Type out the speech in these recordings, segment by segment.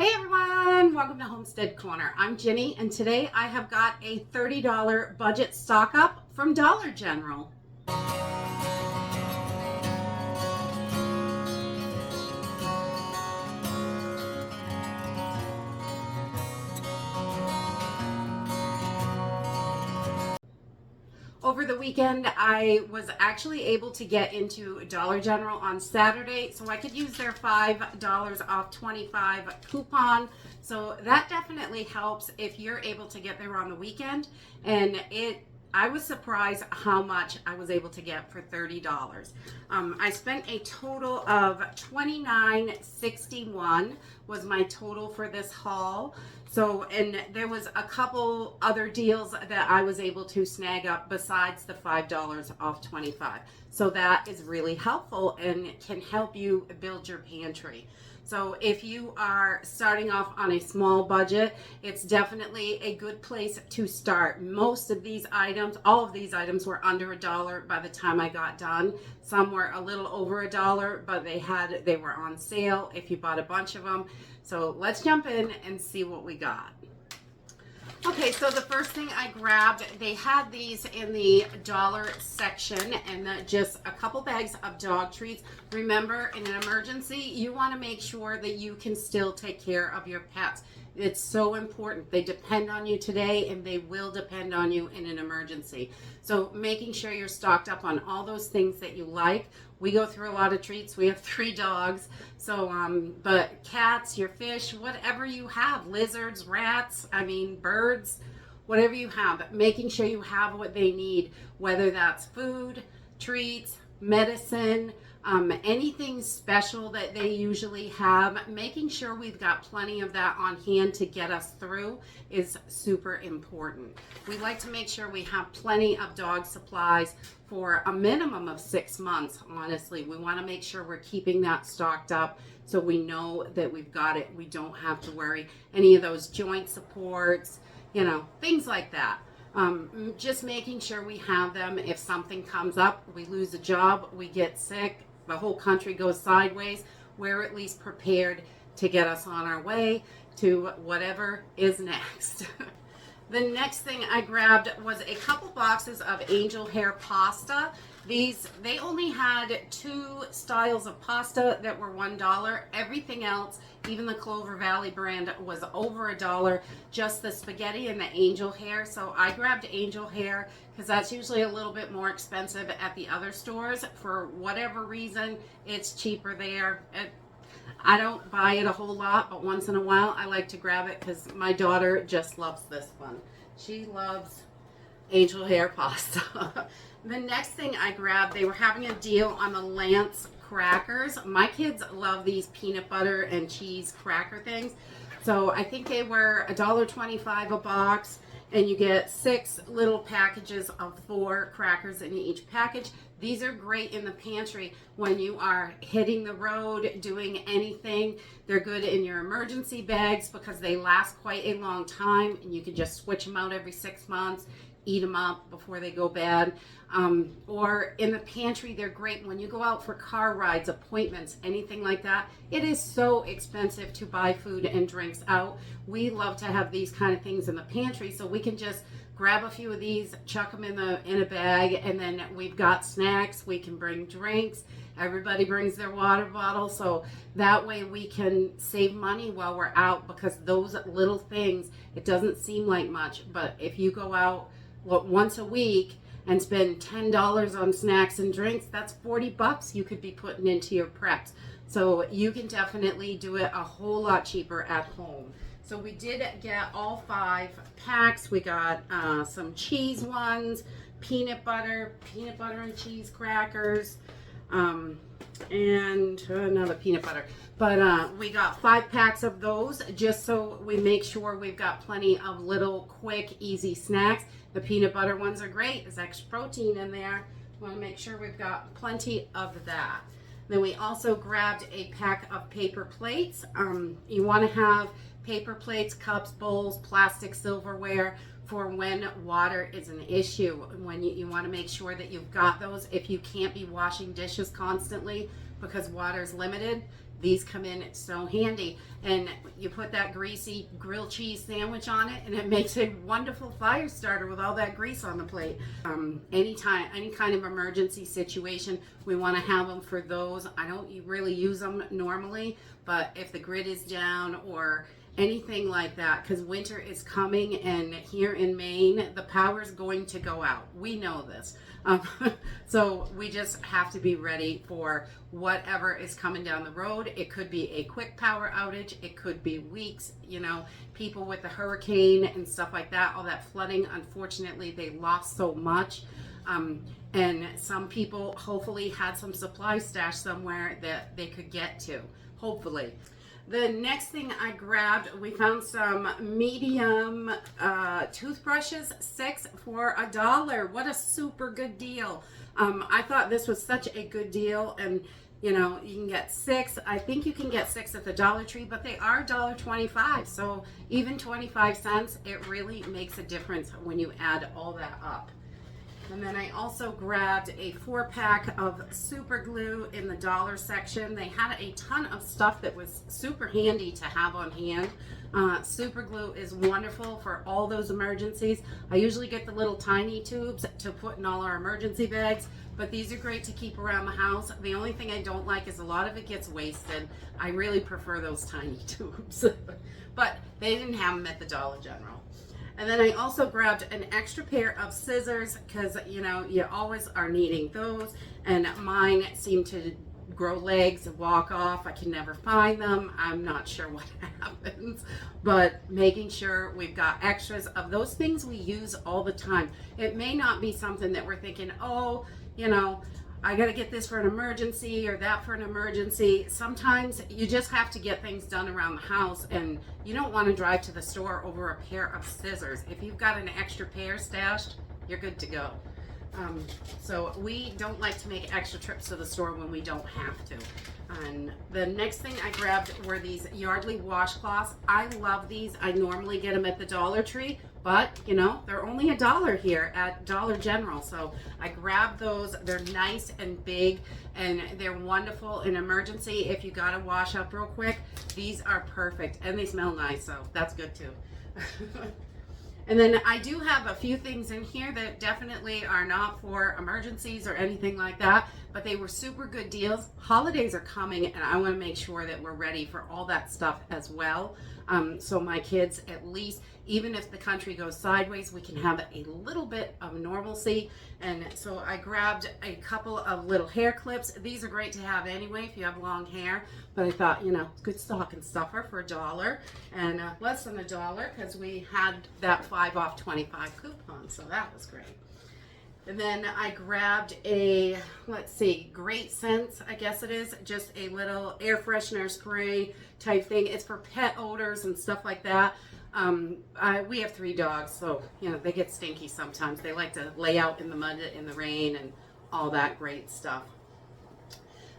Hey everyone, welcome to Homestead Corner. I'm Ginny and today I have got a $30 budget stock up from Dollar General. Over the weekend, I was actually able to get into Dollar General on Saturday, so I could use their $5 off 25 coupon. So that definitely helps if you're able to get there on the weekend. And I was surprised how much I was able to get for $30. I spent a total of $29.61 was my total for this haul. So, and there was a couple other deals that I was able to snag up besides the $5 off 25. So that is really helpful and can help you build your pantry. So if you are starting off on a small budget, it's definitely a good place to start. Most of these items, all of these items were under $1 by the time I got done. Some were a little over $1, but they were on sale if you bought a bunch of them. So let's jump in and see what we got. Okay, so the first thing I grabbed, they had these in the dollar section, and just a couple bags of dog treats. Remember, in an emergency, you want to make sure that you can still take care of your pets. It's so important. They depend on you today, and they will depend on you in an emergency. So making sure you're stocked up on all those things that you like. We go through a lot of treats. We have 3 dogs. So, but cats, your fish, whatever you have, lizards, rats, birds, whatever you have, making sure you have what they need, whether that's food, treats, medicine, anything special that they usually have, making sure we've got plenty of that on hand to get us through is super important. We like to make sure we have plenty of dog supplies for a minimum of 6 months. Honestly, we want to make sure we're keeping that stocked up so we know that we've got it. We don't have to worry any of those joint supports, things like that. Just making sure we have them. If something comes up, we lose a job, we get sick, the whole country goes sideways, we're at least prepared to get us on our way to whatever is next. The next thing I grabbed was a couple boxes of angel hair pasta. They only had 2 styles of pasta that were $1. Everything else, even the Clover Valley brand, was over $1. Just the spaghetti and the angel hair. So I grabbed angel hair because that's usually a little bit more expensive at the other stores. For whatever reason, it's cheaper there. I don't buy it a whole lot, but once in a while I like to grab it because my daughter just loves this one. She loves angel hair pasta. The next thing I grabbed, they were having a deal on the Lance crackers. My kids love these peanut butter and cheese cracker things. So I think they were $1.25 a box, and you get 6 little packages of 4 crackers in each package. These are great in the pantry when you are hitting the road, doing anything. They're good in your emergency bags because they last quite a long time, and you can just switch them out every 6 months, eat them up before they go bad. Or in the pantry, they're great when you go out for car rides, appointments, anything like that. It is so expensive to buy food and drinks out. We love to have these kind of things in the pantry so we can just grab a few of these, chuck them in a bag, and then we've got snacks. We can bring drinks. Everybody brings their water bottle, so that way we can save money while we're out, because those little things, it doesn't seem like much, but if you go out once a week and spend $10 on snacks and drinks, that's $40 you could be putting into your preps. So you can definitely do it a whole lot cheaper at home. So we did get all 5 packs. We got some cheese ones, peanut butter and cheese crackers, and another peanut butter. But we got 5 packs of those just so we make sure we've got plenty of little quick, easy snacks. The peanut butter ones are great. There's extra protein in there. We want to make sure we've got plenty of that. Then we also grabbed a pack of paper plates. You want to have paper plates, cups, bowls, plastic silverware for when water is an issue. When you want to make sure that you've got those. If you can't be washing dishes constantly because water is limited, these come in so handy. And you put that greasy grilled cheese sandwich on it, and it makes a wonderful fire starter with all that grease on the plate. Any kind of emergency situation, we want to have them for those. I don't really use them normally, but if the grid is down or anything like that, because winter is coming, and here in Maine the power is going to go out. We know this. So we just have to be ready for whatever is coming down the road. It could be a quick power outage, it could be weeks. You know, people with the hurricane and stuff like that, all that flooding, unfortunately they lost so much. And some people hopefully had some supply stash somewhere that they could get to, hopefully. The next thing I grabbed, we found some medium toothbrushes, 6 for $1. What a super good deal. I thought this was such a good deal, and you know, you can get 6. I think you can get 6 at the Dollar Tree, but they are $1.25. So even 25 cents, it really makes a difference when you add all that up. And then I also grabbed a 4-pack of super glue in the dollar section. They had a ton of stuff that was super handy to have on hand. Super glue is wonderful for all those emergencies. I usually get the little tiny tubes to put in all our emergency bags, but these are great to keep around the house. The only thing I don't like is a lot of it gets wasted. I really prefer those tiny tubes, but they didn't have them at the Dollar General. And then I also grabbed an extra pair of scissors because, you know, you always are needing those. And mine seem to grow legs and walk off. I can never find them. I'm not sure what happens. But making sure we've got extras of those things we use all the time. It may not be something that we're thinking, oh, you know, I got to get this for an emergency or that for an emergency. Sometimes you just have to get things done around the house, and you don't want to drive to the store over a pair of scissors. If you've got an extra pair stashed, you're good to go. So we don't like to make extra trips to the store when we don't have to. And the next thing I grabbed were these Yardley washcloths. I love these. I normally get them at the Dollar Tree, but you know, they're only $1 here at Dollar General. So I grabbed those. They're nice and big, and they're wonderful in emergency. If you gotta wash up real quick, these are perfect, and they smell nice, so that's good too. And then I do have a few things in here that definitely are not for emergencies or anything like that, but they were super good deals. Holidays are coming, and I want to make sure that we're ready for all that stuff as well. So my kids, at least, even if the country goes sideways, we can have a little bit of normalcy. And so I grabbed a couple of little hair clips. These are great to have anyway if you have long hair, but I thought, you know, good stocking stuffer for $1, and less than $1 because we had that 5 off 25 coupon, so that was great. And then I grabbed a, let's see, Great Scents, I guess it is, just a little air freshener spray type thing. It's for pet odors and stuff like that. We have 3 dogs, so you know, they get stinky sometimes. They like to lay out in the mud in the rain and all that great stuff.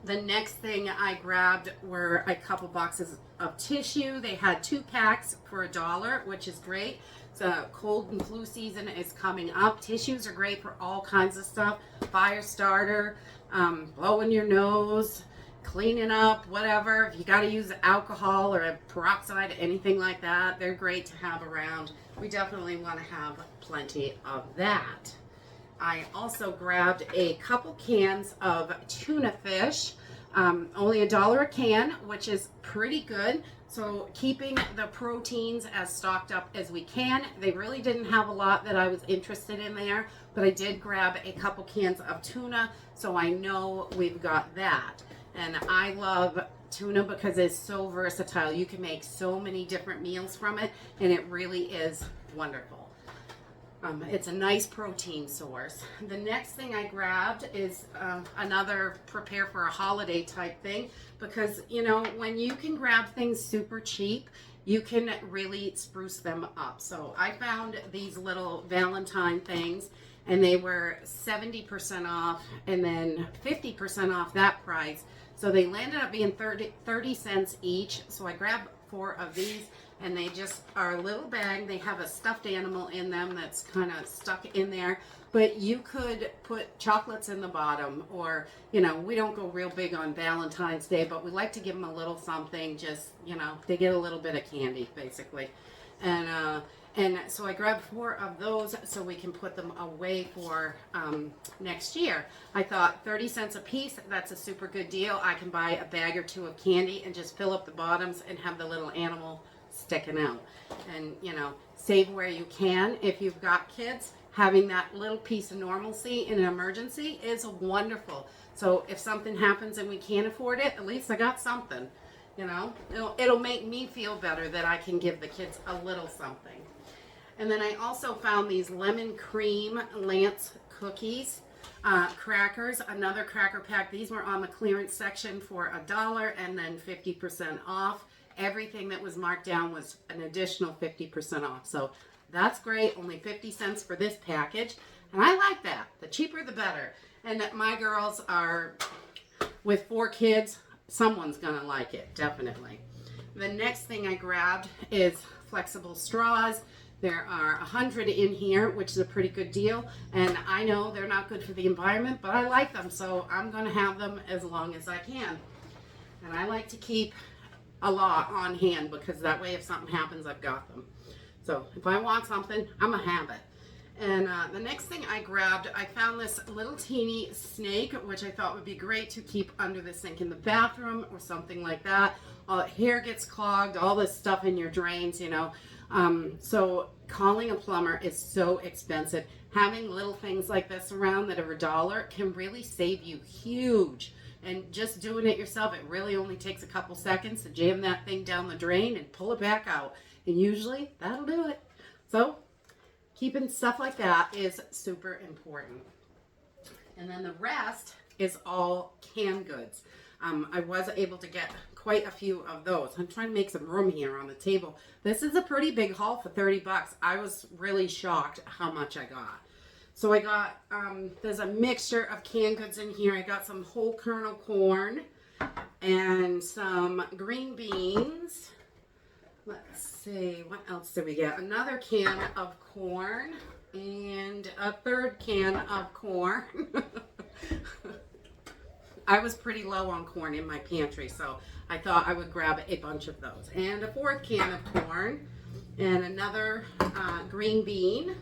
The next thing I grabbed were a couple boxes of tissue. They had 2 packs for $1, which is great. So cold and flu season is coming up. Tissues are great for all kinds of stuff. Fire starter, blowing your nose, cleaning up, whatever. If you got to use alcohol or a peroxide, anything like that, they're great to have around. We definitely want to have plenty of that. I also grabbed a couple cans of tuna fish, only $1 a can, which is pretty good. So keeping the proteins as stocked up as we can. They really didn't have a lot that I was interested in there, but I did grab a couple cans of tuna, so I know we've got that. And I love tuna because it's so versatile. You can make so many different meals from it, and it really is wonderful. It's a nice protein source. The next thing I grabbed is another prepare for a holiday type thing, because you know, when you can grab things super cheap, you can really spruce them up. So I found these little Valentine things, and they were 70% off and then 50% off that price. So they landed up being 30 cents each. So I grabbed 4 of these, and they just are a little bag. They have a stuffed animal in them that's kind of stuck in there, but you could put chocolates in the bottom, or, you know, we don't go real big on Valentine's Day, but we like to give them a little something, just, you know, they get a little bit of candy, basically. And so I grabbed 4 of those so we can put them away for next year. I thought 30 cents a piece, that's a super good deal. I can buy a bag or 2 of candy and just fill up the bottoms and have the little animal sticking out. And, you know, save where you can. If you've got kids, having that little piece of normalcy in an emergency is wonderful. So if something happens and we can't afford it, at least I got something. You know, it'll make me feel better that I can give the kids a little something. And then I also found these lemon cream Lance cookies, crackers, another cracker pack. These were on the clearance section for $1 and then 50% off. Everything that was marked down was an additional 50% off. So that's great. Only 50 cents for this package. And I like that. The cheaper, the better. And my girls are, with 4 kids, someone's gonna like it, definitely. The next thing I grabbed is flexible straws. There are 100 in here, which is a pretty good deal. And I know they're not good for the environment, but I like them, so I'm gonna have them as long as I can. And I like to keep a lot on hand, because that way if something happens, I've got them. So if I want something, I'm gonna have it. And the next thing I grabbed, I found this little teeny snake, which I thought would be great to keep under the sink in the bathroom or something like that. Hair gets clogged, all this stuff in your drains, you know. So calling a plumber is so expensive. Having little things like this around that are $1 can really save you huge. And just doing it yourself, it really only takes a couple seconds to jam that thing down the drain and pull it back out. And usually that'll do it. So keeping stuff like that is super important. And then the rest is all canned goods. I was able to get quite a few of those. I'm trying to make some room here on the table. This is a pretty big haul for 30 bucks. I was really shocked how much I got. So I got, there's a mixture of canned goods in here. I got some whole kernel corn and some green beans. Let's see, what else did we get? Another can of corn and a 3rd can of corn. I was pretty low on corn in my pantry, so I thought I would grab a bunch of those. And a 4th can of corn and another green bean.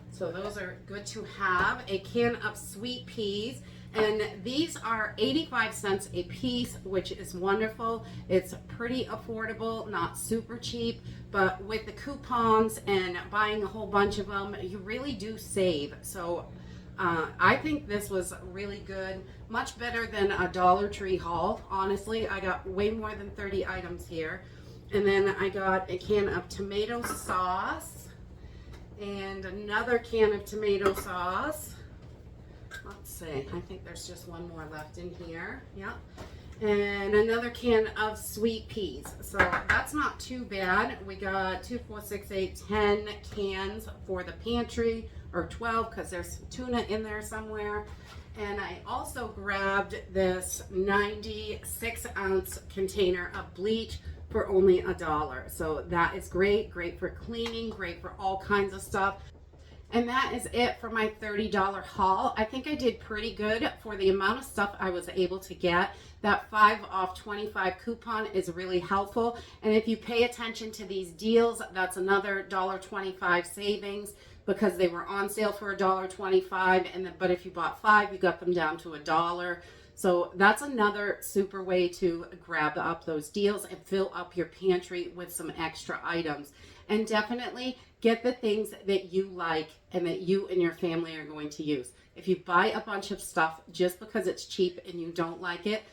So those are good to have. A can of sweet peas. And these are 85 cents a piece, which is wonderful. It's pretty affordable, not super cheap, but with the coupons and buying a whole bunch of them, you really do save. So I think this was really good, much better than a Dollar Tree haul. Honestly, I got way more than 30 items here. And then I got a can of tomato sauce and another can of tomato sauce. Let's see, I think there's just one more left in here. Yeah. And another can of sweet peas. So that's not too bad. We got 2, 4, 6, 8, 10 cans for the pantry, or 12 because there's tuna in there somewhere. And I also grabbed this 96-ounce container of bleach for only $1. So that is great, great for cleaning, great for all kinds of stuff. And that is it for my $30 haul. I think I did pretty good for the amount of stuff I was able to get. That 5 off 25 coupon is really helpful. And if you pay attention to these deals, that's another $1.25 savings because they were on sale for $1.25. But if you bought 5, you got them down to $1. So that's another super way to grab up those deals and fill up your pantry with some extra items. And definitely get the things that you like and that you and your family are going to use. If you buy a bunch of stuff just because it's cheap and you don't like it,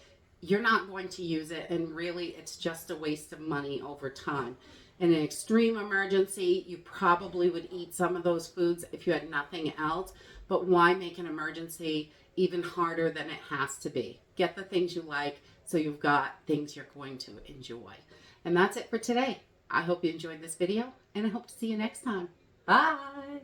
you're not going to use it, and really it's just a waste of money over time. In an extreme emergency, you probably would eat some of those foods if you had nothing else, but why make an emergency even harder than it has to be? Get the things you like so you've got things you're going to enjoy. And that's it for today. I hope you enjoyed this video, and I hope to see you next time. Bye!